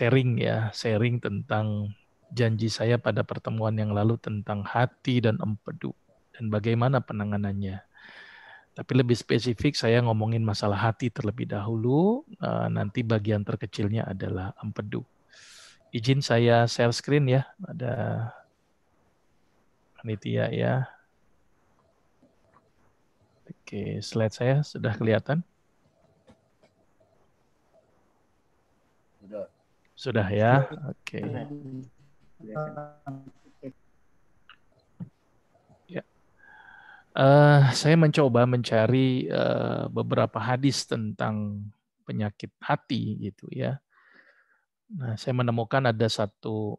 sharing tentang janji saya pada pertemuan yang lalu tentang hati dan empedu dan bagaimana penanganannya. Tapi lebih spesifik saya ngomongin masalah hati terlebih dahulu, nanti bagian terkecilnya adalah empedu. Izin saya share screen ya, ada panitia ya. Oke, slide saya sudah kelihatan? Sudah ya, oke. Ya. Saya mencoba mencari beberapa hadis tentang penyakit hati gitu ya. Nah, saya menemukan ada satu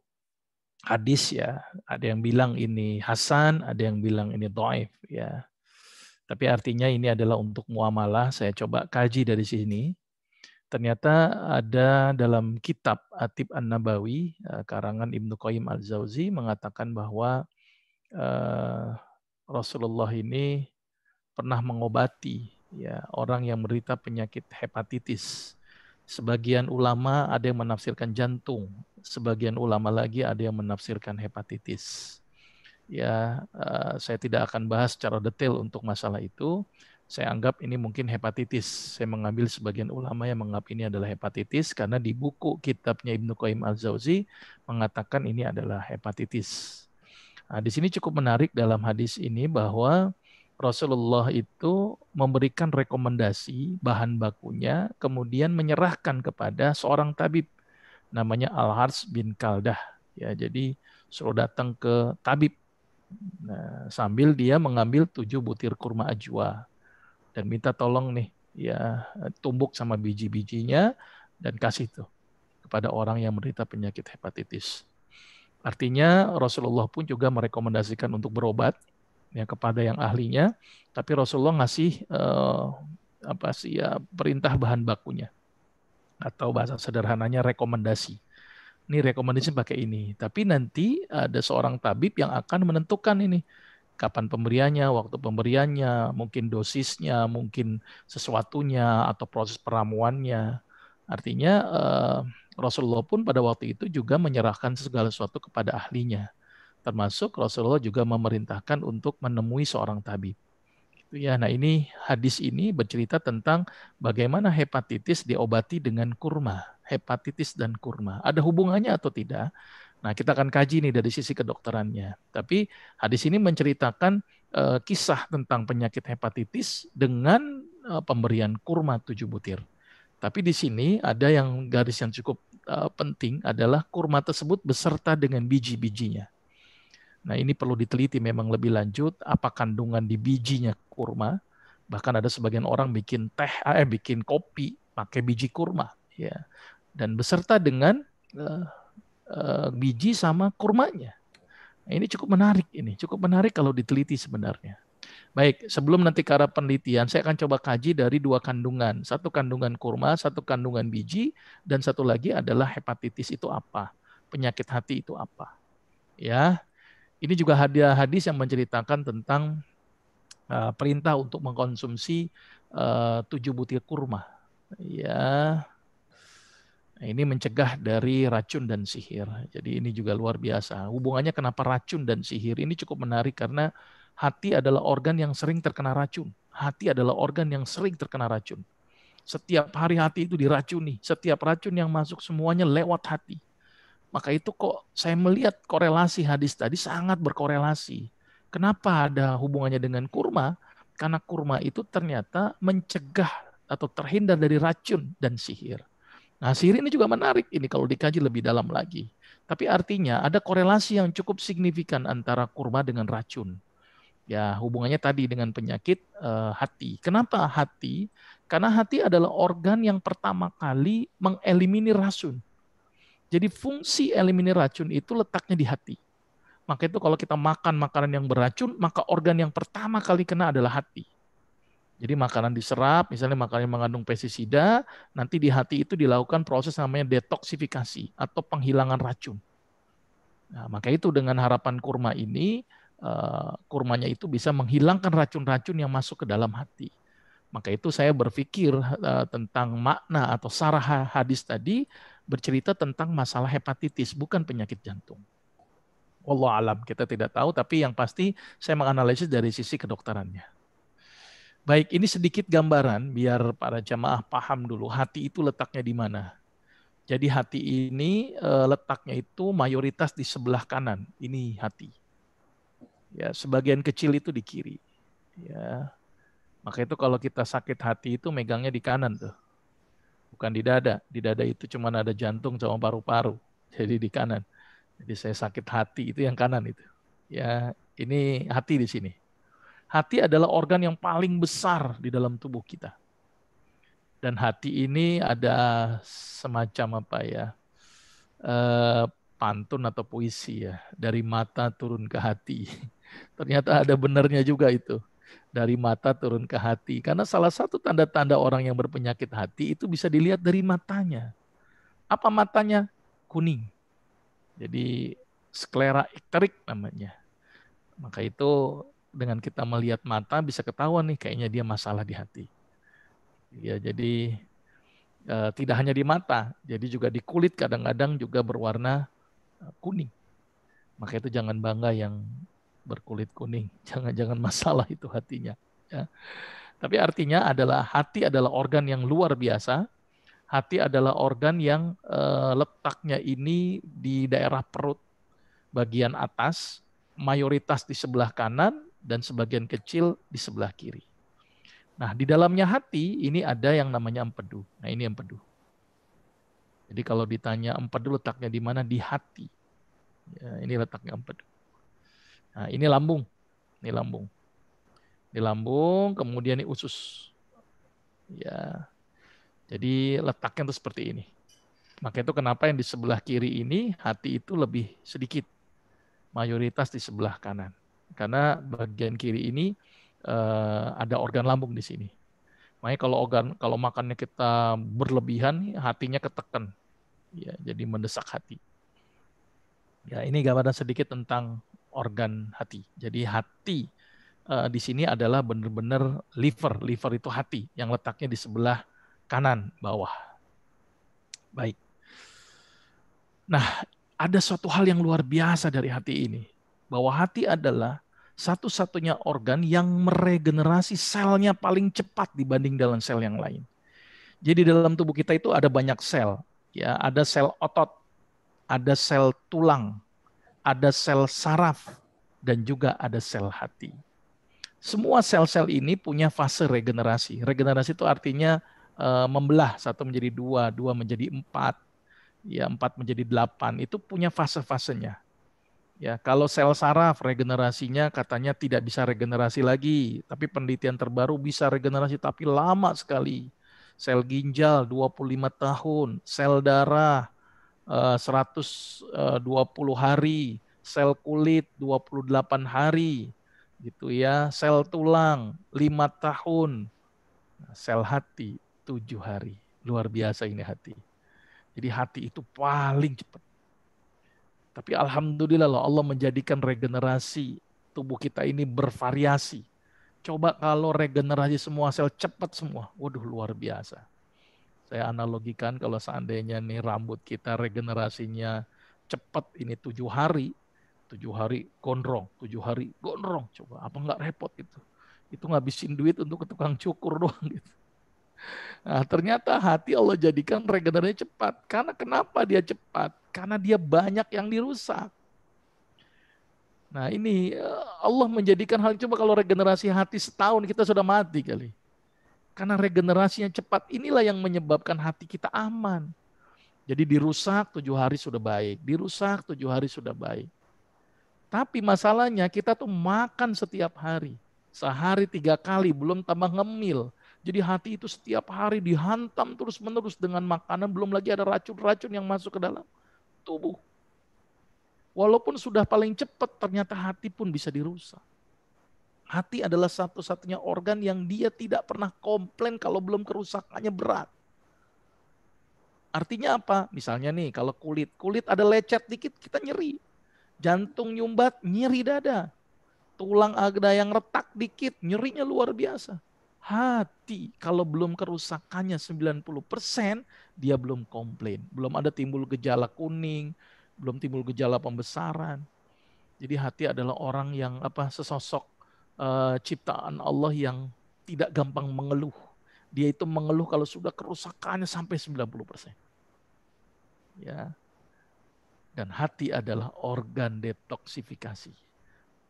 hadis ya, ada yang bilang ini hasan, ada yang bilang ini dhaif ya. Tapi artinya ini adalah untuk muamalah, saya coba kaji dari sini. Ternyata ada dalam kitab Atib An-Nabawi, karangan Ibnu Qayyim Al-Jauzi mengatakan bahwa Rasulullah ini pernah mengobati ya orang yang menderita penyakit hepatitis. Sebagian ulama ada yang menafsirkan jantung, sebagian ulama lagi ada yang menafsirkan hepatitis. Ya, saya tidak akan bahas secara detail untuk masalah itu. Saya anggap ini mungkin hepatitis. Saya mengambil sebagian ulama yang menganggap ini adalah hepatitis karena di buku kitabnya Ibnu Qayyim Al-Jauzi mengatakan ini adalah hepatitis. Nah, di sini cukup menarik dalam hadis ini bahwa Rasulullah itu memberikan rekomendasi bahan bakunya, kemudian menyerahkan kepada seorang tabib namanya Al-Harts bin Kaldah. Ya, jadi suruh datang ke tabib. Nah, sambil dia mengambil 7 butir kurma ajwa dan minta tolong nih, ya tumbuk sama biji-bijinya dan kasih tuh kepada orang yang menderita penyakit hepatitis. Artinya Rasulullah pun juga merekomendasikan untuk berobat ya kepada yang ahlinya, tapi Rasulullah ngasih perintah bahan bakunya atau bahasa sederhananya rekomendasi. Ini rekomendasi pakai ini, tapi nanti ada seorang tabib yang akan menentukan ini kapan pemberiannya, waktu pemberiannya, mungkin dosisnya, mungkin sesuatunya atau proses peramuannya. Artinya Rasulullah pun pada waktu itu juga menyerahkan segala sesuatu kepada ahlinya. Termasuk Rasulullah juga memerintahkan untuk menemui seorang tabib. Gitu ya. Nah, ini hadis ini bercerita tentang bagaimana hepatitis diobati dengan kurma. Hepatitis dan kurma. Ada hubungannya atau tidak? Nah, kita akan kaji nih dari sisi kedokterannya. Tapi hadis ini menceritakan kisah tentang penyakit hepatitis dengan pemberian kurma 7 butir. Tapi di sini ada yang garis yang cukup penting adalah kurma tersebut beserta dengan biji-bijinya. Nah, ini perlu diteliti memang lebih lanjut apa kandungan di bijinya kurma. Bahkan ada sebagian orang bikin bikin kopi pakai biji kurma ya. Dan beserta dengan biji sama kurmanya. Nah, ini cukup menarik kalau diteliti sebenarnya. Baik, sebelum nanti ke arah penelitian, saya akan coba kaji dari 2 kandungan. Satu kandungan kurma, satu kandungan biji, dan satu lagi adalah hepatitis itu apa, penyakit hati itu apa. Ya, ini juga hadis yang menceritakan tentang perintah untuk mengkonsumsi 7 butir kurma. Ya, nah, ini mencegah dari racun dan sihir. Jadi ini juga luar biasa. Hubungannya kenapa racun dan sihir ini cukup menarik karena hati adalah organ yang sering terkena racun. Hati adalah organ yang sering terkena racun. Setiap hari hati itu diracuni. Setiap racun yang masuk semuanya lewat hati. Maka itu kok saya melihat korelasi hadis tadi sangat berkorelasi. Kenapa ada hubungannya dengan kurma? Karena kurma itu ternyata mencegah atau terhindar dari racun dan sihir. Nah, sihir ini juga menarik ini kalau dikaji lebih dalam lagi. Tapi artinya ada korelasi yang cukup signifikan antara kurma dengan racun. Ya, hubungannya tadi dengan penyakit hati. Kenapa hati? Karena hati adalah organ yang pertama kali mengeliminir racun. Jadi fungsi eliminir racun itu letaknya di hati. Maka itu kalau kita makan makanan yang beracun, maka organ yang pertama kali kena adalah hati. Jadi makanan diserap, misalnya makanan yang mengandung pestisida, nanti di hati itu dilakukan proses namanya detoksifikasi atau penghilangan racun. Nah, maka itu dengan harapan kurma ini, kurmanya itu bisa menghilangkan racun-racun yang masuk ke dalam hati. Maka itu saya berpikir tentang makna atau sarah hadis tadi, bercerita tentang masalah hepatitis, bukan penyakit jantung. Wallahu alam, kita tidak tahu, tapi yang pasti saya menganalisis dari sisi kedokterannya. Baik, ini sedikit gambaran biar para jamaah paham dulu hati itu letaknya di mana. Jadi hati ini letaknya itu mayoritas di sebelah kanan. Ini hati. Ya, sebagian kecil itu di kiri. Ya, maka itu kalau kita sakit hati itu megangnya di kanan tuh, bukan di dada. Di dada itu cuma ada jantung sama paru-paru. Jadi di kanan. Jadi saya sakit hati itu yang kanan itu. Ya, ini hati di sini. Hati adalah organ yang paling besar di dalam tubuh kita. Dan hati ini ada semacam apa ya, pantun atau puisi ya, dari mata turun ke hati. Ternyata ada benarnya juga itu, dari mata turun ke hati. Karena salah satu tanda-tanda orang yang berpenyakit hati itu bisa dilihat dari matanya. Apa matanya? Kuning. Jadi sklera ikterik namanya. Maka itu dengan kita melihat mata bisa ketahuan nih kayaknya dia masalah di hati. Ya, jadi tidak hanya di mata, jadi juga di kulit kadang-kadang juga berwarna kuning. Maka itu jangan bangga yang berkulit kuning, jangan-jangan masalah itu hatinya. Ya. Tapi artinya adalah hati adalah organ yang luar biasa. Hati adalah organ yang letaknya ini di daerah perut bagian atas, mayoritas di sebelah kanan dan sebagian kecil di sebelah kiri. Nah, di dalamnya hati ini ada yang namanya empedu. Nah, ini empedu. Jadi kalau ditanya empedu letaknya di mana? Di hati. Ya, ini letaknya empedu. Nah, ini lambung. Ini lambung. Ini lambung, kemudian ini usus. Ya. Jadi letaknya itu seperti ini. Maka itu kenapa yang di sebelah kiri ini hati itu lebih sedikit. Mayoritas di sebelah kanan. Karena bagian kiri ini ada organ lambung di sini. Makanya kalau makannya kita berlebihan, hatinya ketekan. Ya, jadi mendesak hati. Ya, ini gambaran sedikit tentang organ hati. Jadi hati di sini adalah benar-benar liver. Liver itu hati yang letaknya di sebelah kanan bawah. Baik. Nah, ada suatu hal yang luar biasa dari hati ini. Bahwa hati adalah satu-satunya organ yang meregenerasi selnya paling cepat dibanding dalam sel yang lain. Jadi dalam tubuh kita itu ada banyak sel. Ya, ada sel otot, ada sel tulang, ada sel saraf, dan juga ada sel hati. Semua sel-sel ini punya fase regenerasi. Regenerasi itu artinya membelah, satu menjadi dua, dua menjadi empat, ya empat menjadi delapan. Itu punya fase-fasenya. Ya, kalau sel saraf regenerasinya katanya tidak bisa regenerasi lagi, tapi penelitian terbaru bisa regenerasi tapi lama sekali. Sel ginjal 25 tahun, sel darah 120 hari, sel kulit 28 hari, gitu ya. Sel tulang 5 tahun, sel hati 7 hari. Luar biasa ini hati. Jadi hati itu paling cepat. Tapi alhamdulillah loh Allah menjadikan regenerasi tubuh kita ini bervariasi. Coba kalau regenerasi semua sel cepat semua, waduh luar biasa. Saya analogikan kalau seandainya nih rambut kita regenerasinya cepat ini 7 hari, 7 hari gondrong, 7 hari gondrong. Coba apa nggak repot itu? Itu ngabisin duit untuk ke tukang cukur doang gitu. Nah, ternyata hati Allah jadikan regenerasinya cepat. Karena kenapa dia cepat? Karena dia banyak yang dirusak. Nah ini Allah menjadikan hal coba kalau regenerasi hati setahun kita sudah mati kali. Karena regenerasinya cepat inilah yang menyebabkan hati kita aman. Jadi dirusak 7 hari sudah baik. Dirusak 7 hari sudah baik. Tapi masalahnya kita tuh makan setiap hari. Sehari 3 kali belum tambah ngemil. Jadi hati itu setiap hari dihantam terus-menerus dengan makanan. Belum lagi ada racun-racun yang masuk ke dalam tubuh. Walaupun sudah paling cepat, ternyata hati pun bisa dirusak. Hati adalah satu-satunya organ yang dia tidak pernah komplain kalau belum kerusakannya berat. Artinya apa? Misalnya nih, kalau kulit ada lecet dikit, kita nyeri. Jantung nyumbat, nyeri dada. Tulang ada yang retak dikit, nyerinya luar biasa. Hati kalau belum kerusakannya 90%, dia belum komplain. Belum ada timbul gejala kuning, belum timbul gejala pembesaran. Jadi hati adalah orang yang sesosok ciptaan Allah yang tidak gampang mengeluh. Dia itu mengeluh kalau sudah kerusakannya sampai 90%. Ya. Dan hati adalah organ detoksifikasi,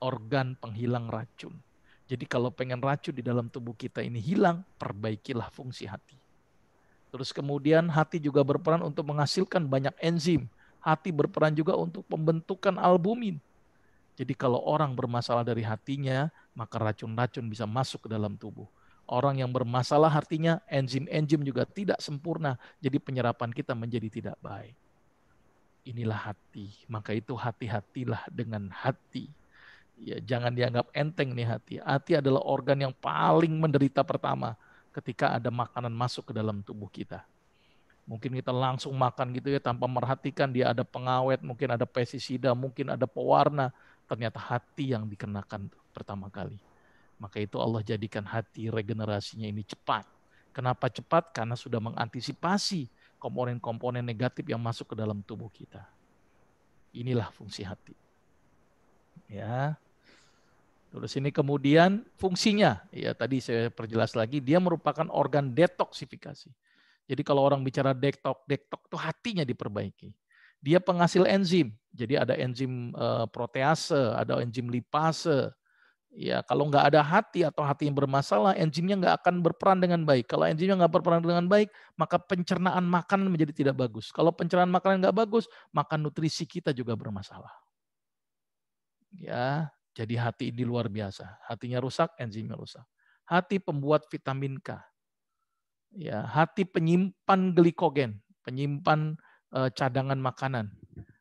organ penghilang racun. Jadi kalau pengen racun di dalam tubuh kita ini hilang, perbaikilah fungsi hati. Terus kemudian hati juga berperan untuk menghasilkan banyak enzim. Hati berperan juga untuk pembentukan albumin. Jadi kalau orang bermasalah dari hatinya, maka racun-racun bisa masuk ke dalam tubuh. Orang yang bermasalah artinya enzim-enzim juga tidak sempurna. Jadi penyerapan kita menjadi tidak baik. Inilah hati. Maka itu hati-hatilah dengan hati. Ya, jangan dianggap enteng nih hati. Hati adalah organ yang paling menderita pertama ketika ada makanan masuk ke dalam tubuh kita. Mungkin kita langsung makan gitu ya tanpa merhatikan dia ada pengawet, mungkin ada pestisida, mungkin ada pewarna. Ternyata hati yang dikenakan pertama kali. Maka itu Allah jadikan hati regenerasinya ini cepat. Kenapa cepat? Karena sudah mengantisipasi komponen-komponen negatif yang masuk ke dalam tubuh kita. Inilah fungsi hati. Ya. Terus ini kemudian fungsinya, ya tadi saya perjelas lagi, dia merupakan organ detoksifikasi. Jadi kalau orang bicara detok itu hatinya diperbaiki. Dia penghasil enzim, jadi ada enzim protease, ada enzim lipase. Ya kalau nggak ada hati atau hati yang bermasalah, enzimnya nggak akan berperan dengan baik. Kalau enzimnya nggak berperan dengan baik, maka pencernaan makanan menjadi tidak bagus. Kalau pencernaan makanan nggak bagus, maka nutrisi kita juga bermasalah. Ya, jadi hati ini luar biasa. Hatinya rusak, enzimnya rusak. Hati pembuat vitamin K. Ya, hati penyimpan glikogen, penyimpan cadangan makanan.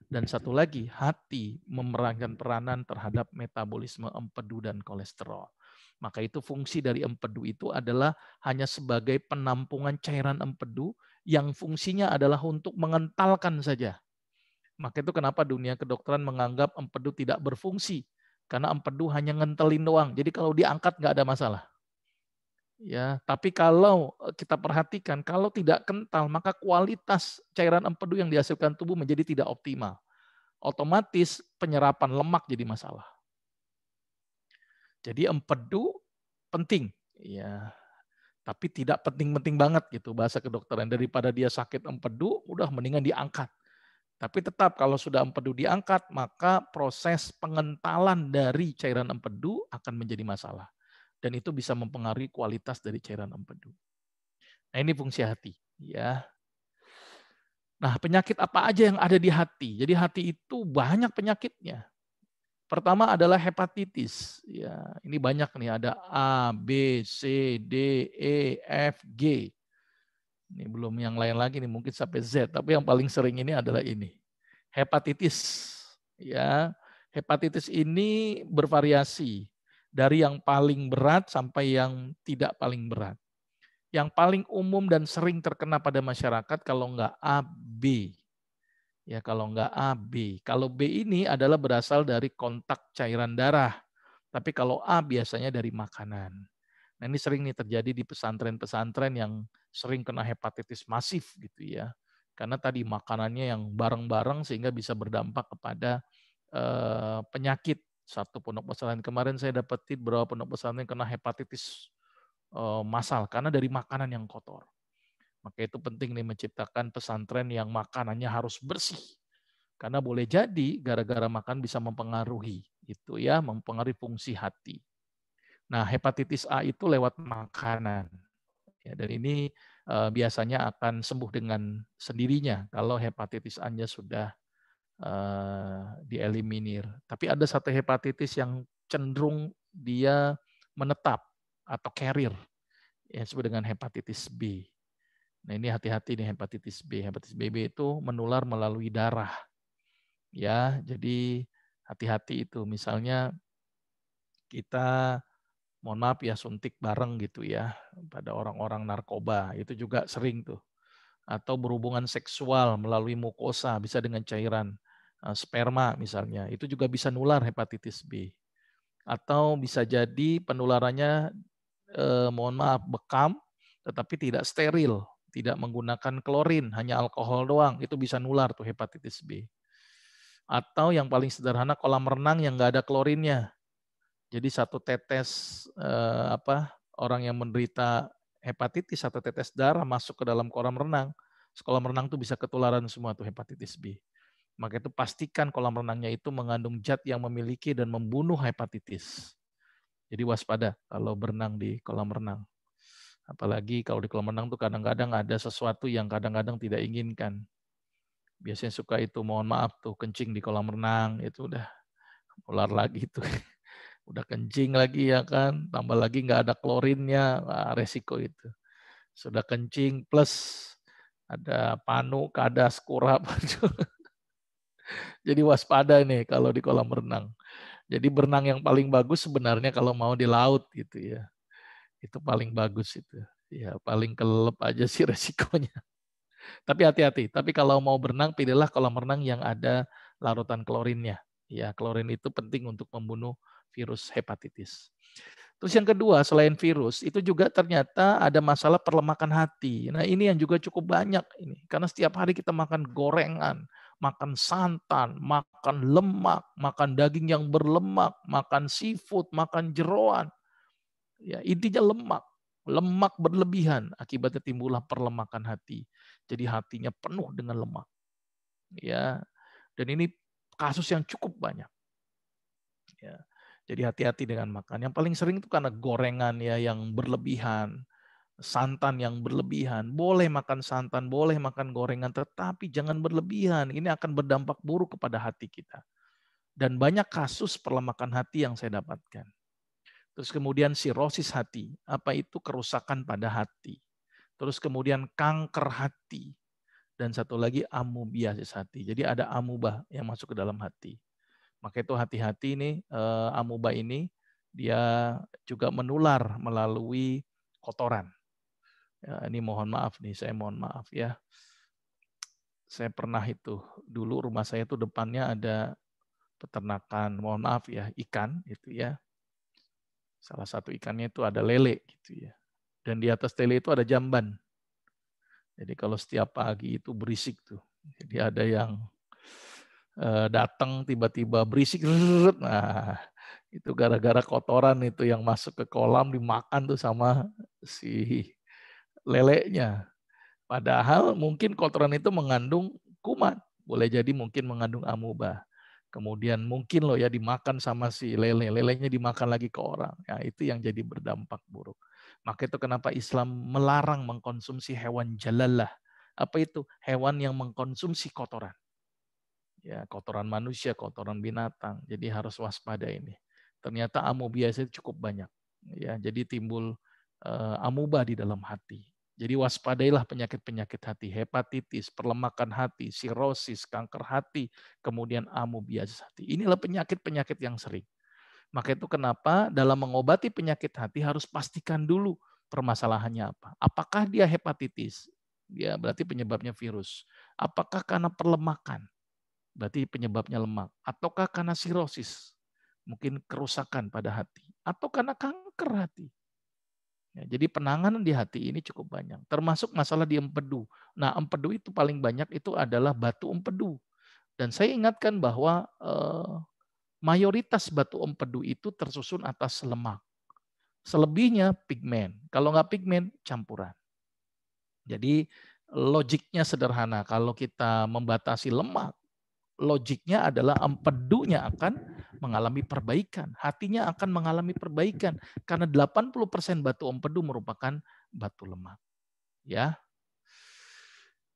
Dan satu lagi, hati memerankan peranan terhadap metabolisme empedu dan kolesterol. Maka itu fungsi dari empedu itu adalah hanya sebagai penampungan cairan empedu yang fungsinya adalah untuk mengentalkan saja. Maka itu kenapa dunia kedokteran menganggap empedu tidak berfungsi. Karena empedu hanya ngentelin doang. Jadi kalau diangkat nggak ada masalah. Ya, tapi kalau kita perhatikan, kalau tidak kental, maka kualitas cairan empedu yang dihasilkan tubuh menjadi tidak optimal. Otomatis penyerapan lemak jadi masalah. Jadi empedu penting, ya, tapi tidak penting-penting banget gitu bahasa kedokteran. Daripada dia sakit empedu, udah mendingan diangkat. Tapi tetap kalau sudah empedu diangkat, maka proses pengentalan dari cairan empedu akan menjadi masalah. Dan itu bisa mempengaruhi kualitas dari cairan empedu. Nah ini fungsi hati. Ya. Nah penyakit apa aja yang ada di hati? Jadi hati itu banyak penyakitnya. Pertama adalah hepatitis. Ya, ini banyak nih, ada A, B, C, D, E, F, G. Ini belum yang lain lagi nih, mungkin sampai Z. Tapi yang paling sering ini adalah ini. Hepatitis. Ya, hepatitis ini bervariasi dari yang paling berat sampai yang tidak paling berat. Yang paling umum dan sering terkena pada masyarakat kalau enggak A, B. Ya kalau enggak A, B. Kalau B ini adalah berasal dari kontak cairan darah. Tapi kalau A biasanya dari makanan. Nah ini sering nih terjadi di pesantren-pesantren yang sering kena hepatitis masif gitu ya. Karena tadi makanannya yang bareng-bareng sehingga bisa berdampak kepada penyakit. Satu pondok pesantren kemarin saya dapetin berapa pondok pesantren kena hepatitis massal karena dari makanan yang kotor. Maka itu penting nih menciptakan pesantren yang makanannya harus bersih. Karena boleh jadi gara-gara makan bisa mempengaruhi itu ya, mempengaruhi fungsi hati. Nah, hepatitis A itu lewat makanan. Ya, dan ini biasanya akan sembuh dengan sendirinya kalau hepatitis A-nya sudah dieliminir. Tapi ada satu hepatitis yang cenderung dia menetap atau carrier, yang disebut dengan hepatitis B. Nah ini hati-hati nih hepatitis B. Hepatitis B itu menular melalui darah. Ya, jadi hati-hati itu. Misalnya kita mohon maaf ya suntik bareng gitu ya pada orang-orang narkoba, itu juga sering tuh. Atau berhubungan seksual melalui mukosa bisa dengan cairan sperma misalnya. Itu juga bisa nular hepatitis B. Atau bisa jadi penularannya mohon maaf, bekam, tetapi tidak steril, tidak menggunakan klorin, hanya alkohol doang, itu bisa nular tuh hepatitis B. Atau yang paling sederhana kolam renang yang nggak ada klorinnya. Jadi satu tetes orang yang menderita hepatitis, satu tetes darah masuk ke dalam kolam renang. Kolam renang tuh bisa ketularan semua tuh hepatitis B. Maka itu pastikan kolam renangnya itu mengandung zat yang memiliki dan membunuh hepatitis. Jadi waspada kalau berenang di kolam renang. Apalagi kalau di kolam renang tuh kadang-kadang ada sesuatu yang kadang-kadang tidak inginkan. Biasanya suka itu, mohon maaf tuh, kencing di kolam renang, itu udah ular lagi tuh. Udah kencing lagi ya kan, tambah lagi nggak ada klorinnya, resiko itu. Sudah kencing plus ada panu, kadas, kurap. Jadi waspada nih kalau di kolam renang. Jadi berenang yang paling bagus sebenarnya kalau mau di laut gitu ya. Itu paling bagus itu. Ya paling kelelep aja sih resikonya. Tapi hati-hati. Tapi kalau mau berenang, pilihlah kolam renang yang ada larutan klorinnya. Ya, klorin itu penting untuk membunuh virus hepatitis. Terus yang kedua, selain virus, itu juga ternyata ada masalah perlemakan hati. Nah, ini yang juga cukup banyak ini. Karena setiap hari kita makan gorengan, makan santan, makan lemak, makan daging yang berlemak, makan seafood, makan jeroan. Ya, intinya lemak. Lemak berlebihan, akibatnya timbullah perlemakan hati. Jadi hatinya penuh dengan lemak. Ya, dan ini kasus yang cukup banyak. Ya. Jadi hati-hati dengan makan. Yang paling sering itu karena gorengan ya yang berlebihan, santan yang berlebihan. Boleh makan santan, boleh makan gorengan, tetapi jangan berlebihan. Ini akan berdampak buruk kepada hati kita. Dan banyak kasus perlemakan hati yang saya dapatkan. Terus kemudian sirosis hati. Apa itu? Kerusakan pada hati. Terus kemudian kanker hati. Dan satu lagi amubiasis hati. Jadi ada amuba yang masuk ke dalam hati. Maka itu hati-hati nih, amuba ini dia juga menular melalui kotoran. Ya, ini mohon maaf nih, saya mohon maaf ya. Saya pernah itu, dulu rumah saya itu depannya ada peternakan, mohon maaf ya, ikan itu ya. Salah satu ikannya itu ada lele gitu ya. Dan di atas lele itu ada jamban. Jadi kalau setiap pagi itu berisik tuh. Jadi ada yang datang tiba-tiba berisik. Nah, itu gara-gara kotoran itu yang masuk ke kolam dimakan tuh sama si lelenya. Padahal mungkin kotoran itu mengandung kuman. Boleh jadi mungkin mengandung amuba. Kemudian mungkin loh ya dimakan sama si lele. Lelenya dimakan lagi ke orang. Ya, itu yang jadi berdampak buruk. Maka itu kenapa Islam melarang mengkonsumsi hewan jalalah. Apa itu? Hewan yang mengkonsumsi kotoran. Ya, kotoran manusia, kotoran binatang. Jadi harus waspada ini. Ternyata amubiasis itu cukup banyak. Ya, jadi timbul amuba di dalam hati. Jadi waspadailah penyakit-penyakit hati, hepatitis, perlemakan hati, sirosis, kanker hati, kemudian amubiasis hati. Inilah penyakit-penyakit yang sering. Maka itu kenapa dalam mengobati penyakit hati harus pastikan dulu permasalahannya apa. Apakah dia hepatitis? Ya, berarti penyebabnya virus. Apakah karena perlemakan? Berarti penyebabnya lemak. Ataukah karena sirosis? Mungkin kerusakan pada hati. Atau karena kanker hati. Ya, jadi penanganan di hati ini cukup banyak. Termasuk masalah di empedu. Nah, empedu itu paling banyak itu adalah batu empedu. Dan saya ingatkan bahwa mayoritas batu empedu itu tersusun atas lemak. Selebihnya pigmen. Kalau nggak pigmen, campuran. Jadi logiknya sederhana. Kalau kita membatasi lemak, logiknya adalah empedunya akan mengalami perbaikan. Hatinya akan mengalami perbaikan. Karena 80% batu empedu merupakan batu lemak. Ya.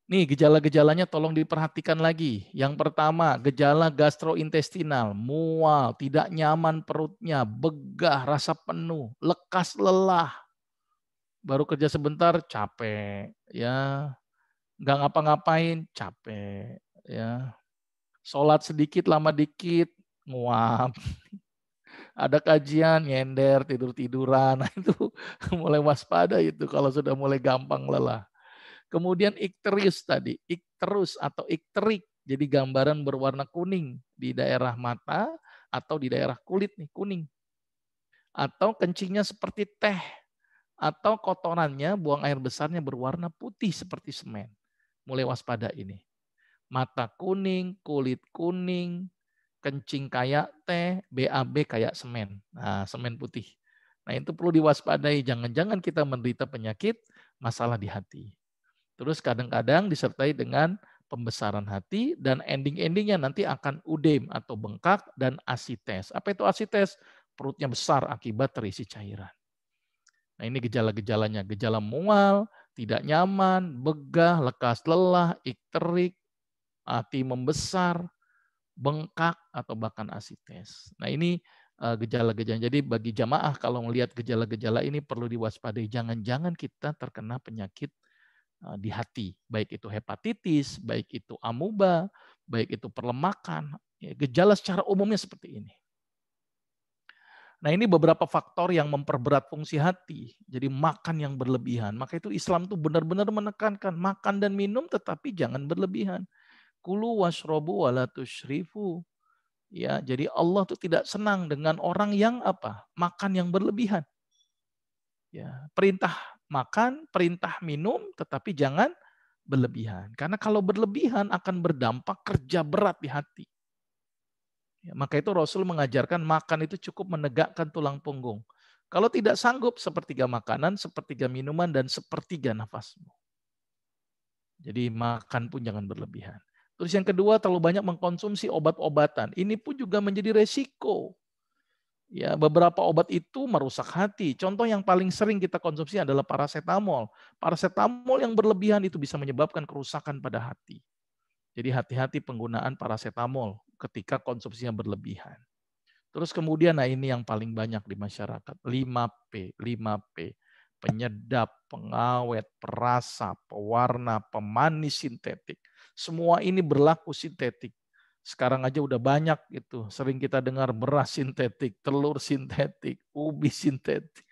Nih gejala-gejalanya tolong diperhatikan lagi. Yang pertama, gejala gastrointestinal, mual, tidak nyaman perutnya, begah, rasa penuh, lekas lelah. Baru kerja sebentar capek, ya. Nggak ngapa-ngapain capek, ya. Sholat sedikit lama dikit, nguap. Ada kajian nyender, tidur-tiduran. Nah, itu mulai waspada itu kalau sudah mulai gampang lelah. Kemudian ikterius tadi, ikterus atau ikterik. Jadi gambaran berwarna kuning di daerah mata atau di daerah kulit nih, kuning. Atau kencingnya seperti teh. atau kotorannya, buang air besarnya berwarna putih seperti semen. Mulai waspada ini. Mata kuning, kulit kuning, kencing kayak teh, BAB kayak semen. Nah, semen putih. Nah, itu perlu diwaspadai. Jangan-jangan kita menderita penyakit masalah di hati. Terus kadang-kadang disertai dengan pembesaran hati dan ending-endingnya nanti akan udem atau bengkak dan asites. Apa itu asites? Perutnya besar akibat terisi cairan. Nah, ini gejala-gejalanya. Gejala mual, tidak nyaman, begah, lekas lelah, ikterik, hati membesar, bengkak, atau bahkan asites. Nah, ini gejala-gejala. Jadi bagi jamaah kalau melihat gejala-gejala ini perlu diwaspadai. Jangan-jangan kita terkena penyakit di hati. Baik itu hepatitis, baik itu amuba, baik itu perlemakan. Ya, gejala secara umumnya seperti ini. Nah, ini beberapa faktor yang memperberat fungsi hati. Jadi makan yang berlebihan. Maka itu Islam tuh benar-benar menekankan makan dan minum tetapi jangan berlebihan. Kulu washrobu wala tusyrifu. Ya, jadi Allah tuh tidak senang dengan orang yang apa? Makan yang berlebihan. Ya, perintah makan, perintah minum tetapi jangan berlebihan. Karena kalau berlebihan akan berdampak kerja berat di hati. Ya, maka itu Rasul mengajarkan makan itu cukup menegakkan tulang punggung. Kalau tidak sanggup, sepertiga makanan, sepertiga minuman, dan sepertiga nafasmu. Jadi makan pun jangan berlebihan. Terus yang kedua, terlalu banyak mengkonsumsi obat-obatan. Ini pun juga menjadi resiko. Ya, beberapa obat itu merusak hati. Contoh yang paling sering kita konsumsi adalah paracetamol. Paracetamol yang berlebihan itu bisa menyebabkan kerusakan pada hati. Jadi hati-hati penggunaan paracetamol ketika konsumsinya berlebihan. Terus kemudian, nah ini yang paling banyak di masyarakat, 5P, 5P. Penyedap, pengawet, perasa, pewarna, pemanis sintetik. Semua ini berlaku sintetik. Sekarang aja udah banyak itu, sering kita dengar beras sintetik, telur sintetik, ubi sintetik.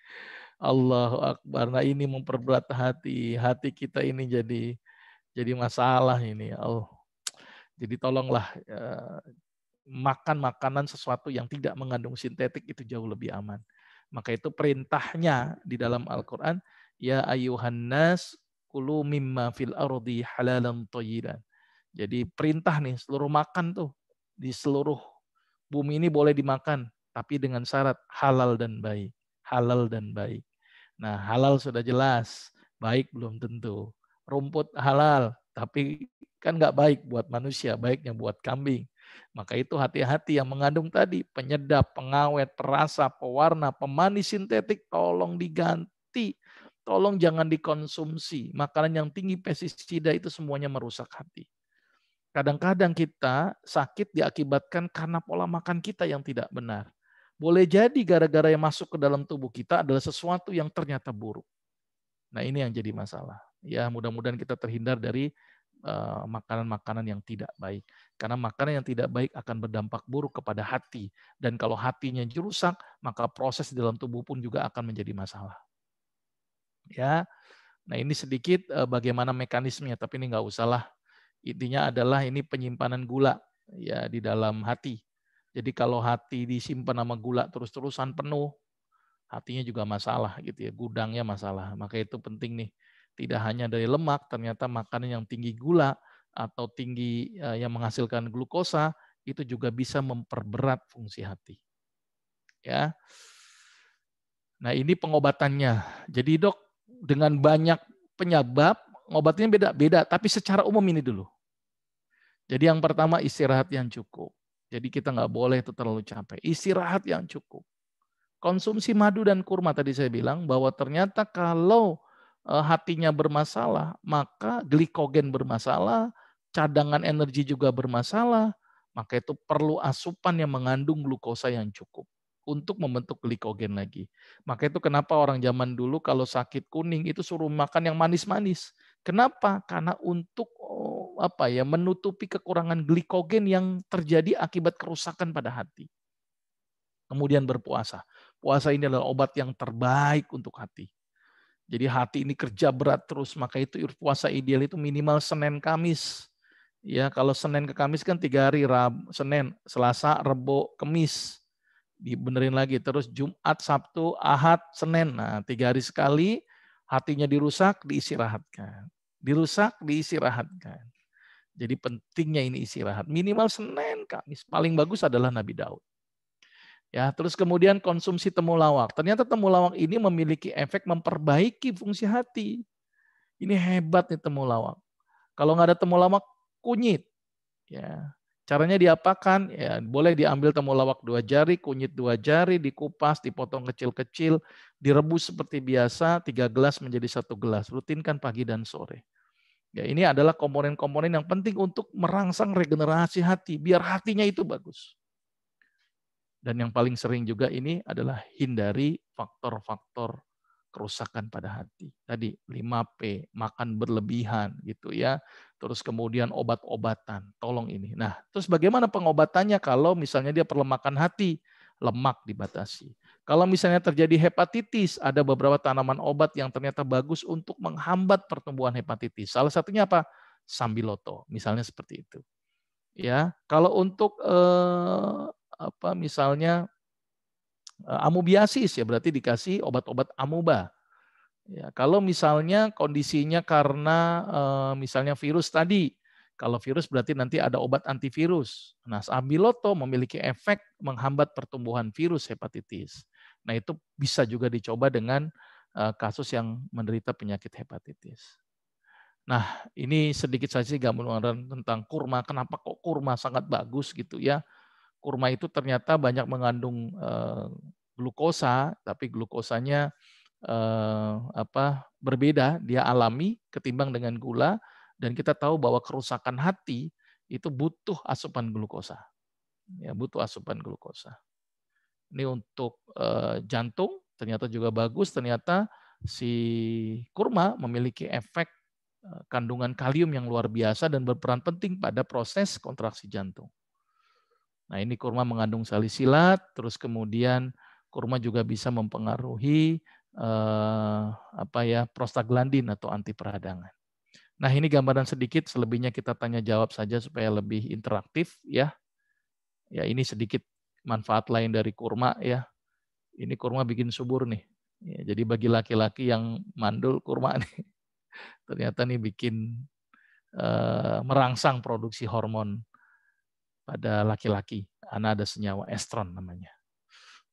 Allahu Akbar. Nah ini memperberat hati. Hati kita ini jadi masalah ini. Oh, jadi tolonglah makan makanan sesuatu yang tidak mengandung sintetik itu jauh lebih aman. Maka itu perintahnya di dalam Al-Quran, ya ayuhan nas kulu mimma fil ardi halalan thayyiban. Jadi perintah nih seluruh makan tuh di seluruh bumi ini boleh dimakan, tapi dengan syarat halal dan baik. Halal dan baik. Nah, halal sudah jelas, baik belum tentu. Rumput halal, tapi kan nggak baik buat manusia, baiknya buat kambing. Maka itu hati-hati yang mengandung tadi penyedap, pengawet, perasa, pewarna, pemanis sintetik tolong diganti. Tolong jangan dikonsumsi. Makanan yang tinggi pestisida itu semuanya merusak hati. Kadang-kadang kita sakit diakibatkan karena pola makan kita yang tidak benar. Boleh jadi gara-gara yang masuk ke dalam tubuh kita adalah sesuatu yang ternyata buruk. Nah, ini yang jadi masalah. Ya, mudah-mudahan kita terhindar dari makanan-makanan yang tidak baik. Karena makanan yang tidak baik akan berdampak buruk kepada hati. Dan kalau hatinya rusak, maka proses di dalam tubuh pun juga akan menjadi masalah. Ya, nah ini sedikit bagaimana mekanismenya, tapi ini nggak usah lah. Intinya adalah ini penyimpanan gula ya di dalam hati. Jadi kalau hati disimpan sama gula terus-terusan penuh, hatinya juga masalah gitu ya, gudangnya masalah. Maka itu penting nih. Tidak hanya dari lemak, ternyata makanan yang tinggi gula atau tinggi yang menghasilkan glukosa itu juga bisa memperberat fungsi hati. Ya. Nah, ini pengobatannya. Jadi, Dok, dengan banyak penyebab, obatnya beda-beda, tapi secara umum ini dulu. Jadi yang pertama istirahat yang cukup. Jadi kita nggak boleh itu terlalu capek. Istirahat yang cukup. Konsumsi madu dan kurma tadi saya bilang bahwa ternyata kalau hatinya bermasalah, maka glikogen bermasalah, cadangan energi juga bermasalah, maka itu perlu asupan yang mengandung glukosa yang cukup untuk membentuk glikogen lagi. Maka itu kenapa orang zaman dulu kalau sakit kuning itu suruh makan yang manis-manis. Kenapa? Karena untuk menutupi kekurangan glikogen yang terjadi akibat kerusakan pada hati. Kemudian berpuasa. Puasa ini adalah obat yang terbaik untuk hati. Jadi hati ini kerja berat terus, maka itu puasa ideal itu minimal Senin Kamis. Ya, kalau Senin ke Kamis kan 3 hari, Senin, Selasa, Rebo, Kamis. dibenerin lagi, terus Jumat, Sabtu, Ahad, Senin. Nah, 3 hari sekali hatinya dirusak, diistirahatkan. Dirusak, diistirahatkan. Jadi pentingnya ini istirahat. Minimal Senin, Kamis. Paling bagus adalah Nabi Daud. Ya, terus kemudian konsumsi temulawak. Ternyata temulawak ini memiliki efek memperbaiki fungsi hati. Ini hebat nih temulawak. Kalau nggak ada temulawak, kunyit. Ya, caranya diapakan? Ya, boleh diambil temulawak 2 jari, kunyit 2 jari, dikupas, dipotong kecil-kecil, direbus seperti biasa, 3 gelas menjadi 1 gelas. Rutinkan pagi dan sore. Ya, ini adalah komponen-komponen yang penting untuk merangsang regenerasi hati, biar hatinya itu bagus. Dan yang paling sering juga ini adalah hindari faktor-faktor kerusakan pada hati. Tadi 5P, makan berlebihan gitu ya. Terus kemudian obat-obatan, tolong ini. Nah, terus bagaimana pengobatannya kalau misalnya dia perlemakan hati? Lemak dibatasi. Kalau misalnya terjadi hepatitis, ada beberapa tanaman obat yang ternyata bagus untuk menghambat pertumbuhan hepatitis. Salah satunya apa? Sambiloto, misalnya seperti itu. Ya, kalau untuk misalnya amoebiasis ya berarti dikasih obat-obat amoeba. Ya, kalau misalnya kondisinya karena misalnya virus tadi, kalau virus berarti nanti ada obat antivirus. Nah, sambiloto memiliki efek menghambat pertumbuhan virus hepatitis. Nah, itu bisa juga dicoba dengan kasus yang menderita penyakit hepatitis. Nah, ini sedikit saja gambaran tentang kurma. Kenapa kok kurma sangat bagus gitu ya? Kurma itu ternyata banyak mengandung glukosa, tapi glukosanya berbeda, dia alami ketimbang dengan gula, dan kita tahu bahwa kerusakan hati itu butuh asupan glukosa. Ya, butuh asupan glukosa. Ini untuk jantung ternyata juga bagus, ternyata si kurma memiliki efek kandungan kalium yang luar biasa dan berperan penting pada proses kontraksi jantung. Nah, ini kurma mengandung salisilat, terus kemudian kurma juga bisa mempengaruhi prostaglandin atau anti peradangan. Nah, ini gambaran sedikit, selebihnya kita tanya jawab saja supaya lebih interaktif ya. Ya, ini sedikit manfaat lain dari kurma ya. Ini kurma bikin subur nih. Ya, jadi bagi laki-laki yang mandul kurma nih, ternyata nih bikin merangsang produksi hormon pada laki-laki. Karena ada senyawa estron namanya.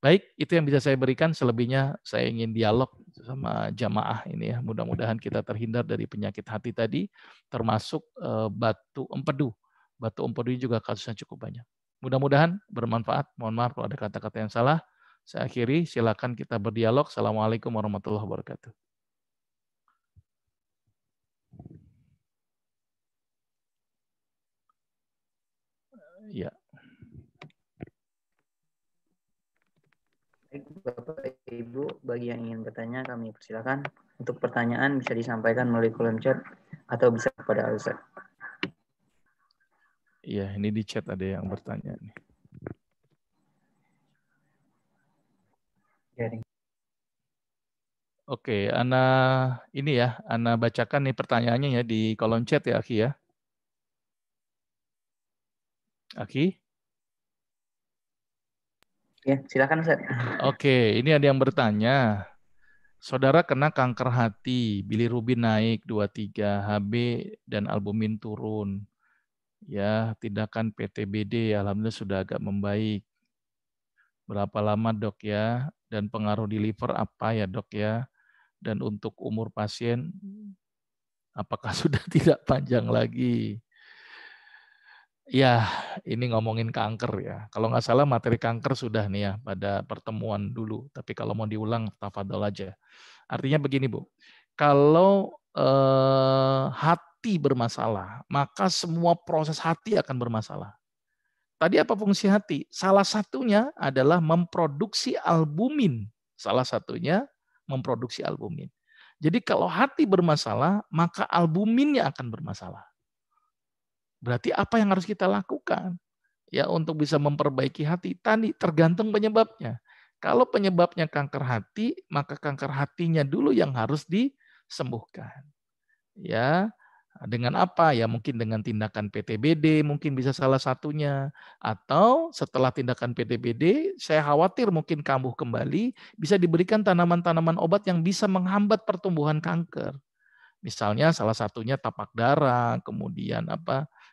Baik, itu yang bisa saya berikan. Selebihnya saya ingin dialog sama jamaah ini ya. Mudah-mudahan kita terhindar dari penyakit hati tadi, termasuk batu empedu. Batu empedu juga kasusnya cukup banyak. Mudah-mudahan bermanfaat. Mohon maaf kalau ada kata-kata yang salah. Saya akhiri, silakan kita berdialog. Assalamualaikum warahmatullahi wabarakatuh. Ya. Baik, Bapak Ibu, bagi yang ingin bertanya kami persilakan. Untuk pertanyaan bisa disampaikan melalui kolom chat atau bisa kepada Ustaz. Iya, ini di chat ada yang bertanya nih. Oke, Ana ini ya, Ana bacakan nih pertanyaannya ya di kolom chat ya, Aki ya. Aki? Ya, silakan Ustaz. Oke, ini ada yang bertanya. Saudara kena kanker hati, bilirubin naik 23, HB dan albumin turun. Ya, tindakan PTBD alhamdulillah sudah agak membaik. Berapa lama, Dok ya? Dan pengaruh di liver apa ya, Dok ya? Dan untuk umur pasien apakah sudah tidak panjang lagi? Ya, ini ngomongin kanker ya. Kalau nggak salah materi kanker sudah nih ya pada pertemuan dulu. Tapi kalau mau diulang, tafadhol aja. Artinya begini Bu, kalau hati bermasalah, maka semua proses hati akan bermasalah. Tadi apa fungsi hati? Salah satunya adalah memproduksi albumin. Salah satunya memproduksi albumin. Jadi kalau hati bermasalah, maka albuminnya akan bermasalah. Berarti apa yang harus kita lakukan? Ya, untuk bisa memperbaiki hati tadi tergantung penyebabnya. Kalau penyebabnya kanker hati, maka kanker hatinya dulu yang harus disembuhkan. Ya, Dengan apa? Ya mungkin dengan tindakan PTBD mungkin bisa salah satunya. Atau setelah tindakan PTBD, saya khawatir mungkin kambuh kembali, bisa diberikan tanaman-tanaman obat yang bisa menghambat pertumbuhan kanker. Misalnya salah satunya tapak darah, kemudian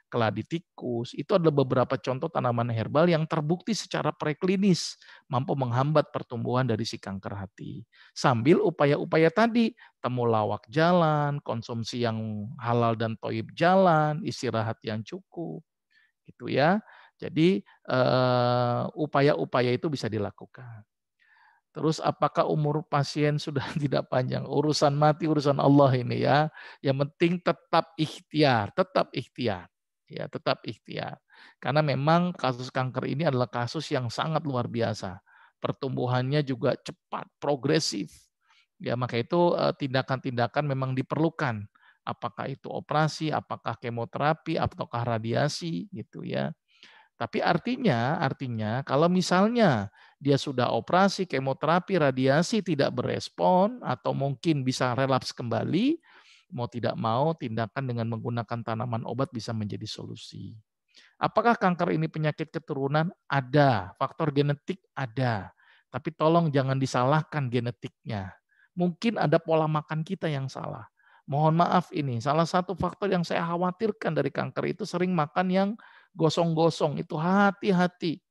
keladi tikus. Itu adalah beberapa contoh tanaman herbal yang terbukti secara preklinis mampu menghambat pertumbuhan dari si kanker hati. Sambil upaya-upaya tadi, temulawak jalan, konsumsi yang halal dan thayyib jalan, istirahat yang cukup, gitu ya. Jadi upaya-upaya itu bisa dilakukan. Terus apakah umur pasien sudah tidak panjang? Urusan mati, urusan Allah ini ya. Yang penting tetap ikhtiar, tetap ikhtiar. Ya, tetap ikhtiar. Karena memang kasus kanker ini adalah kasus yang sangat luar biasa. Pertumbuhannya juga cepat, progresif. Ya, maka itu tindakan-tindakan memang diperlukan. Apakah itu operasi, apakah kemoterapi, ataukah radiasi gitu ya. Tapi artinya kalau misalnya dia sudah operasi, kemoterapi, radiasi tidak berespon atau mungkin bisa relapse kembali, mau tidak mau tindakan dengan menggunakan tanaman obat bisa menjadi solusi. Apakah kanker ini penyakit keturunan? Ada, faktor genetik ada. Tapi tolong jangan disalahkan genetiknya. Mungkin ada pola makan kita yang salah. Mohon maaf ini, salah satu faktor yang saya khawatirkan dari kanker itu sering makan yang gosong-gosong. Itu hati-hati.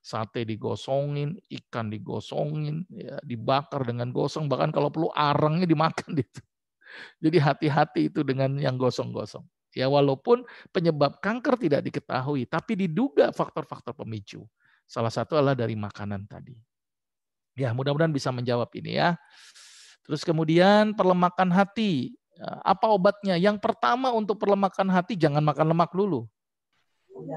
Sate digosongin, ikan digosongin, ya, dibakar dengan gosong, bahkan kalau perlu arangnya dimakan gitu. Jadi hati-hati itu dengan yang gosong-gosong. Ya walaupun penyebab kanker tidak diketahui, tapi diduga faktor-faktor pemicu. Salah satu adalah dari makanan tadi. Ya mudah-mudahan bisa menjawab ini ya. Terus kemudian perlemakan hati. Apa obatnya? Yang pertama untuk perlemakan hati jangan makan lemak dulu.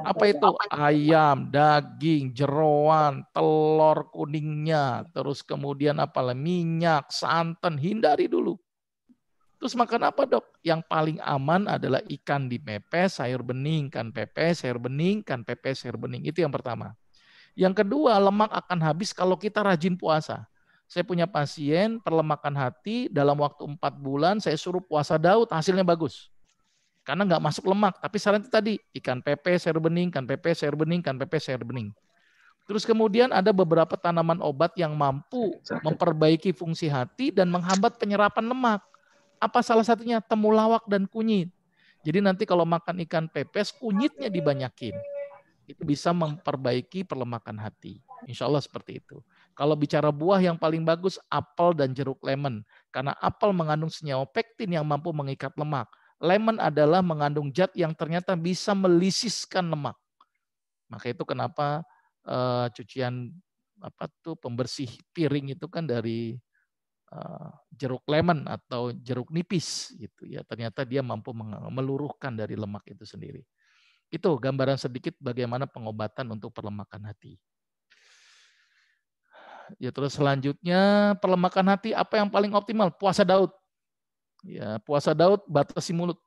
Apa itu? Ayam, daging, jeroan, telur kuningnya, terus kemudian minyak, santan, hindari dulu. Terus makan apa dok? Yang paling aman adalah ikan dipepes, sayur bening, ikan pepes, sayur bening, ikan pepes, sayur bening. Itu yang pertama. Yang kedua, lemak akan habis kalau kita rajin puasa. Saya punya pasien perlemakan hati, dalam waktu 4 bulan saya suruh puasa Daud, hasilnya bagus. Karena nggak masuk lemak, tapi saran itu tadi, ikan pepes, sayur bening, ikan pepes, sayur bening, ikan pepes, sayur bening. Terus kemudian ada beberapa tanaman obat yang mampu memperbaiki fungsi hati dan menghambat penyerapan lemak. Apa salah satunya? Temulawak dan kunyit. Jadi nanti kalau makan ikan pepes, kunyitnya dibanyakin. Itu bisa memperbaiki perlemakan hati. Insya Allah seperti itu. Kalau bicara buah yang paling bagus, apel dan jeruk lemon. Karena apel mengandung senyawa pektin yang mampu mengikat lemak. Lemon adalah mengandung zat yang ternyata bisa melisiskan lemak. Maka itu kenapa cucian pembersih piring itu kan dari jeruk lemon atau jeruk nipis gitu ya. Ternyata dia mampu meluruhkan dari lemak itu sendiri. Itu gambaran sedikit bagaimana pengobatan untuk perlemakan hati. Ya terus selanjutnya perlemakan hati apa yang paling optimal? Puasa Daud. Ya, puasa Daud batasi mulut.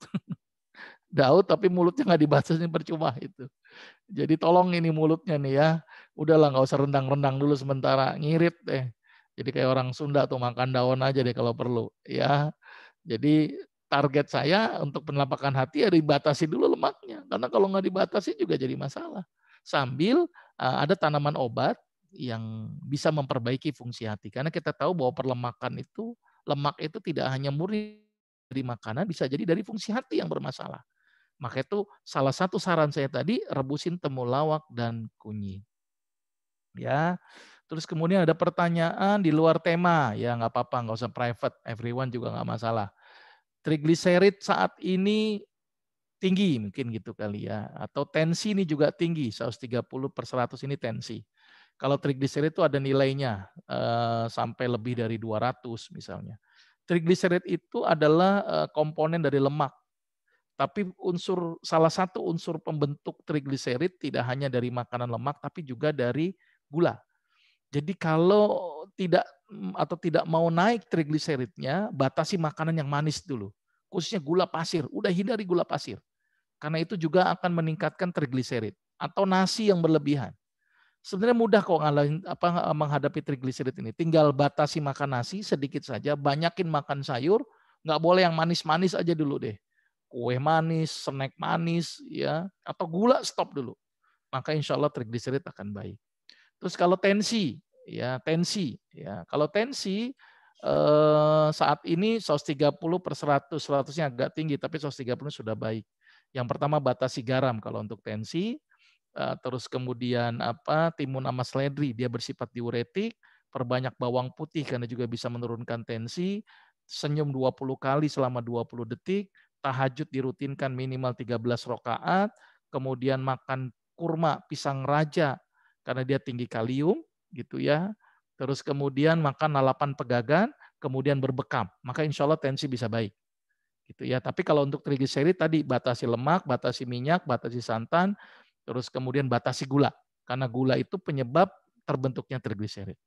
Daud tapi mulutnya nggak dibatasi, percuma itu. Jadi tolong ini mulutnya nih ya. Udahlah nggak usah rendang-rendang dulu sementara, ngirit deh. Jadi kayak orang Sunda tuh makan daun aja deh kalau perlu ya. Jadi target saya untuk penelapakan hati ya dibatasi dulu lemaknya. Karena kalau nggak dibatasi juga jadi masalah. Sambil ada tanaman obat yang bisa memperbaiki fungsi hati. Karena kita tahu bahwa perlemakan itu, lemak itu tidak hanya murni dari makanan, bisa jadi dari fungsi hati yang bermasalah. Maka itu salah satu saran saya tadi, rebusin temulawak dan kunyit. Ya, terus kemudian ada pertanyaan di luar tema, ya nggak apa-apa, nggak usah private, everyone juga nggak masalah. Trigliserid saat ini tinggi mungkin gitu kali ya, atau tensi ini juga tinggi, 130/100 ini tensi. Kalau trigliserid itu ada nilainya sampai lebih dari 200 misalnya. Trigliserid itu adalah komponen dari lemak. Tapi salah satu unsur pembentuk trigliserid tidak hanya dari makanan lemak, tapi juga dari gula. Jadi kalau tidak mau naik trigliseridnya, batasi makanan yang manis dulu. Khususnya gula pasir, udah hindari gula pasir. Karena itu juga akan meningkatkan trigliserid. Atau nasi yang berlebihan. Sebenarnya mudah kok menghadapi trigliserid ini. Tinggal batasi makan nasi sedikit saja, banyakin makan sayur, nggak boleh yang manis-manis aja dulu deh. kue manis, snack manis, ya, atau gula, stop dulu. Maka insya Allah trigliserid akan baik. Terus kalau tensi, ya kalau tensi saat ini 130/100, 100-nya agak tinggi, tapi 130 sudah baik. Yang pertama batasi garam kalau untuk tensi, terus kemudian timun amas seledri, dia bersifat diuretik, perbanyak bawang putih karena juga bisa menurunkan tensi, senyum 20 kali selama 20 detik, tahajud dirutinkan minimal 13 rakaat, kemudian makan kurma pisang raja karena dia tinggi kalium gitu ya. Terus kemudian makan lalapan pegagan, kemudian berbekam, maka insya Allah tensi bisa baik. Gitu ya. Tapi kalau untuk trigliserid tadi batasi lemak, batasi minyak, batasi santan, terus kemudian batasi gula. Karena gula itu penyebab terbentuknya trigliserid.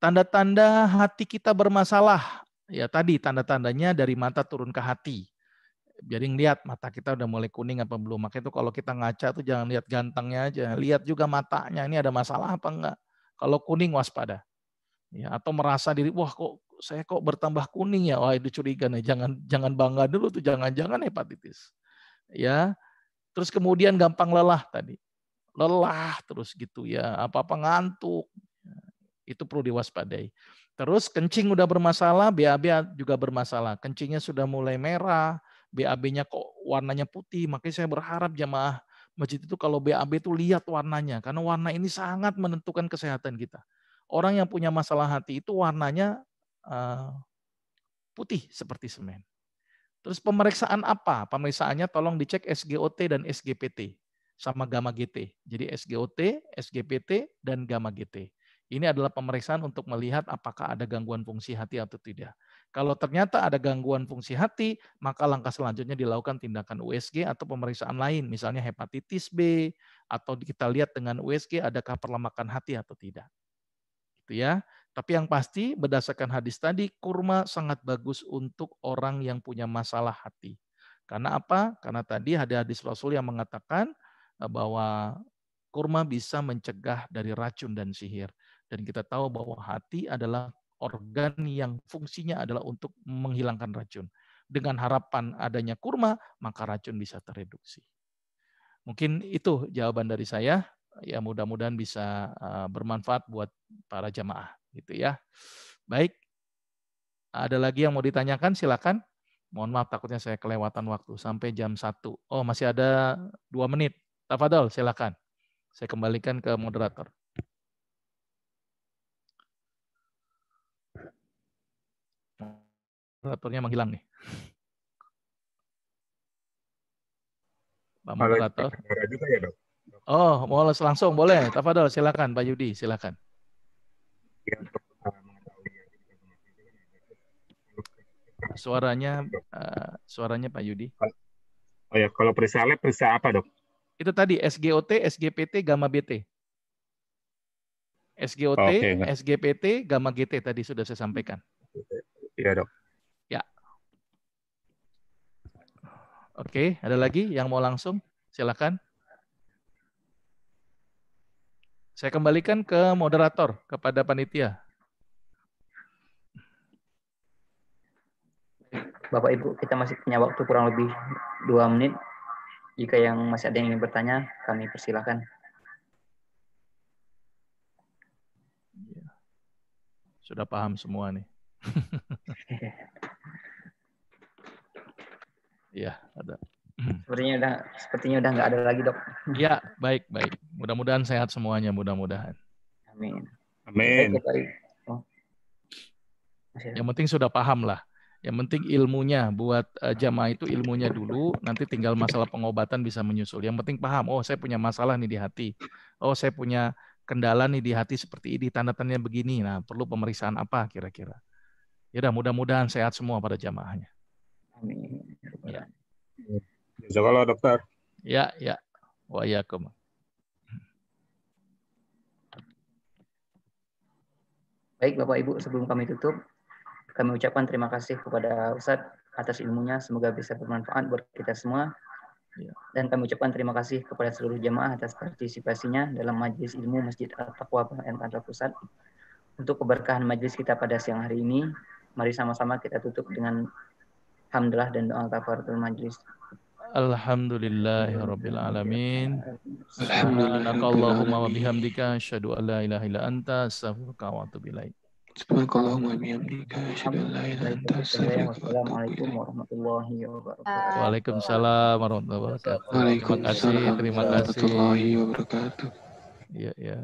Tanda-tanda hati kita bermasalah. Ya tadi tanda-tandanya dari mata turun ke hati. Jadi ngeliat mata kita udah mulai kuning apa belum. Makanya itu kalau kita ngaca tuh jangan lihat gantengnya aja, lihat juga matanya ini ada masalah apa enggak. Kalau kuning waspada. Ya, atau merasa diri, wah kok saya kok bertambah kuning ya, wah itu curiga nih, jangan bangga dulu tuh, jangan-jangan hepatitis. Ya, terus kemudian gampang lelah tadi, lelah terus gitu ya, apa-apa ngantuk, itu perlu diwaspadai. Terus kencing udah bermasalah, BAB juga bermasalah, kencingnya sudah mulai merah, BAB-nya kok warnanya putih, makanya saya berharap jamaah masjid itu kalau BAB itu lihat warnanya, karena warna ini sangat menentukan kesehatan kita. Orang yang punya masalah hati itu warnanya putih seperti semen. Terus pemeriksaan apa? Pemeriksaannya tolong dicek SGOT dan SGPT sama gamma GT. Jadi SGOT, SGPT, dan gamma GT. Ini adalah pemeriksaan untuk melihat apakah ada gangguan fungsi hati atau tidak. Kalau ternyata ada gangguan fungsi hati, maka langkah selanjutnya dilakukan tindakan USG atau pemeriksaan lain, misalnya hepatitis B, atau kita lihat dengan USG adakah perlemakan hati atau tidak. Gitu ya. Tapi yang pasti berdasarkan hadis tadi, kurma sangat bagus untuk orang yang punya masalah hati. Karena apa? Karena tadi ada hadis Rasul yang mengatakan bahwa kurma bisa mencegah dari racun dan sihir. Dan kita tahu bahwa hati adalah organ yang fungsinya adalah untuk menghilangkan racun. Dengan harapan adanya kurma, maka racun bisa tereduksi. Mungkin itu jawaban dari saya. Ya mudah-mudahan bisa bermanfaat buat para jamaah gitu ya. Baik, ada lagi yang mau ditanyakan silakan. Mohon maaf takutnya saya kelewatan waktu sampai jam 1. Oh, masih ada 2 menit. Tafadhol silakan. Saya kembalikan ke moderator. Moderatornya menghilang nih. Pak moderator. Juga ya, Dok? Oh, mau langsung boleh. Tafadhol silakan Pak Yudi, silakan. Ya, untuk Suaranya Pak Yudi. Oh ya, kalau periksa lab periksa apa, Dok? Itu tadi SGOT, SGPT, gamma BT. SGOT, SGPT, gamma GT tadi sudah saya sampaikan. Iya, Dok. Ya. Oke, ada lagi yang mau langsung? Silakan. Saya kembalikan ke moderator, kepada panitia. Bapak Ibu, kita masih punya waktu kurang lebih 2 menit. Jika yang masih ada yang ingin bertanya, kami persilahkan. Sudah paham semua nih. Iya, ada. Sepertinya udah nggak ada lagi, Dok. Iya, baik. Mudah-mudahan sehat semuanya, mudah-mudahan. Amin. Amin. Yang penting sudah paham lah. Yang penting ilmunya buat jamaah itu ilmunya dulu, nanti tinggal masalah pengobatan bisa menyusul. Yang penting paham, oh saya punya masalah nih di hati. Oh saya punya kendala nih di hati seperti ini, tanda-tandanya begini. Nah, perlu pemeriksaan apa kira-kira. Ya udah, mudah-mudahan sehat semua pada jamaahnya. Amin. Ya. Jazakallah, Dokter. Ya. Wa iyyakum. Baik Bapak Ibu, sebelum kami tutup, kami ucapkan terima kasih kepada Ustadz atas ilmunya, semoga bisa bermanfaat buat kita semua. Dan kami ucapkan terima kasih kepada seluruh jamaah atas partisipasinya dalam majelis ilmu Masjid Al-Taqwa Pondok Pusat. Untuk keberkahan majelis kita pada siang hari ini, mari sama-sama kita tutup dengan Hamdalah dan doa kafaratul majlis. Alhamdulillahirabbil alamin. Subhanakallahumma wa bihamdika asyhadu an la ilaha illa anta astaghfiruka wa atubu ilaik. Subhanakallahumma bihamdika asyhadu an la ilaha illa anta astaghfiruka wa atubu Wassalamualaikum warahmatullahi wabarakatuh. Waalaikumsalam warahmatullahi wabarakatuh. Terima kasih, Waalaikumsalam terima kasih. warahmatullahi wabarakatuh. Iya, ya.